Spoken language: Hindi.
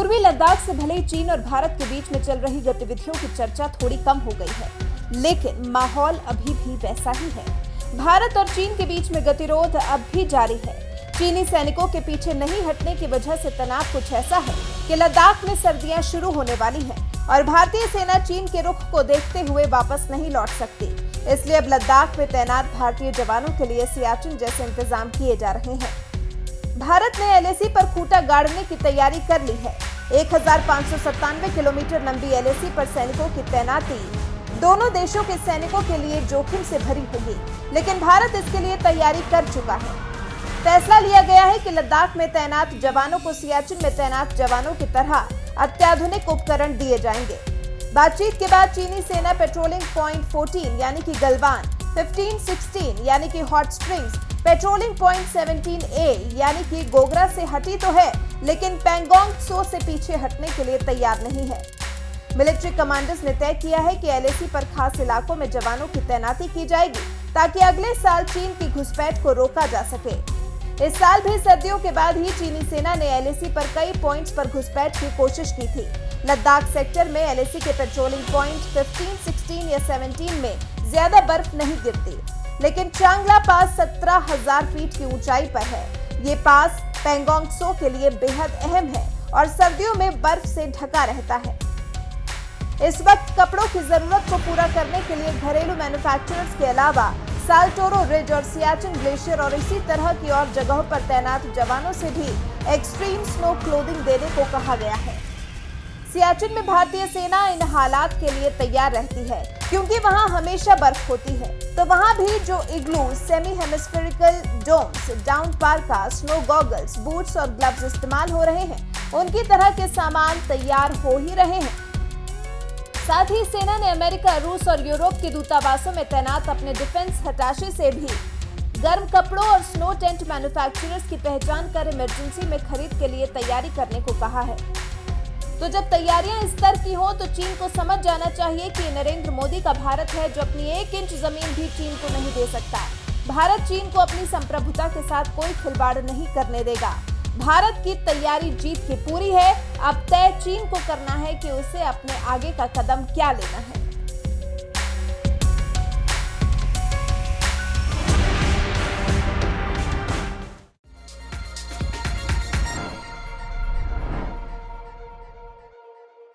पूर्वी लद्दाख से भले ही चीन और भारत के बीच में चल रही गतिविधियों की चर्चा थोड़ी कम हो गई है, लेकिन माहौल अभी भी वैसा ही है। भारत और चीन के बीच में गतिरोध अब भी जारी है। चीनी सैनिकों के पीछे नहीं हटने की वजह से तनाव कुछ ऐसा है कि लद्दाख में सर्दियां शुरू होने वाली हैं और भारतीय सेना चीन के रुख को देखते हुए वापस नहीं लौट सकती। इसलिए अब लद्दाख में तैनात भारतीय जवानों के लिए सियाचिन जैसे इंतजाम किए जा रहे हैं। भारत ने एलएसी पर खूंटा गाड़ने की तैयारी कर ली है। 1597 किलोमीटर लंबी एलएसी पर सैनिकों की तैनाती दोनों देशों के सैनिकों के लिए जोखिम से भरी होगी, लेकिन भारत इसके लिए तैयारी कर चुका है। फैसला लिया गया है कि लद्दाख में तैनात जवानों को सियाचिन में तैनात जवानों की तरह अत्याधुनिक उपकरण दिए जाएंगे। बातचीत के बाद चीनी सेना पेट्रोलिंग पॉइंट 14 यानी कि गलवान, 15-16 यानी कि hot springs, patrolling point 17A यानी कि गोगरा से हटी तो है, लेकिन पैंगोंग त्सो से पीछे हटने के लिए तैयार नहीं है। मिलिट्री कमांडर्स ने तय किया है कि एलएसी पर खास इलाकों में जवानों की तैनाती की जाएगी ताकि अगले साल चीन की घुसपैठ को रोका जा सके। इस साल भी सर्दियों के बाद ही चीनी सेना ने एलएसी पर कई पॉइंट्स पर घुसपैठ की कोशिश की थी। लद्दाख सेक्टर में एलएसी के पेट्रोलिंग पॉइंट 15, 16 या 17 में ज्यादा बर्फ नहीं गिरती, लेकिन चांगला पास 17,000 फीट की ऊंचाई पर है। ये पास पैंगोंग त्सो के लिए बेहद अहम है और सर्दियों में बर्फ से ढका रहता है। इस वक्त कपड़ों की जरूरत को पूरा करने के लिए घरेलू मैन्युफैक्चरर्स के अलावा साल्टोरो रिज और सियाचिन ग्लेशियर और इसी तरह की और जगहों पर तैनात जवानों से भी एक्सट्रीम स्नो क्लोथिंग देने को कहा गया है। सियाचिन में भारतीय सेना इन हालात के लिए तैयार रहती है क्योंकि वहां हमेशा बर्फ होती है, तो वहां भी जो igloo, semi hemispherical domes, down parka, snow goggles, boots और ग्लव्स इस्तेमाल हो रहे हैं, उनकी तरह के सामान तैयार हो ही रहे हैं। साथ ही सेना ने अमेरिका, रूस और यूरोप के दूतावासों में तैनात अपने डिफेंस अटैचे से भी गर्म कपड़ों और स्नो टेंट मैन्युफैक्चरर्स की पहचान कर इमरजेंसी में खरीद के लिए तैयारी करने को कहा है। तो जब तैयारियां इस स्तर की हो तो चीन को समझ जाना चाहिए कि नरेंद्र मोदी का भारत है जो अपनी 1 इंच जमीन भी चीन को नहीं दे सकता। भारत चीन को अपनी संप्रभुता के साथ कोई खिलवाड़ नहीं करने देगा। भारत की तैयारी जीत की पूरी है। अब तय चीन को करना है कि उसे अपने आगे का कदम क्या लेना है।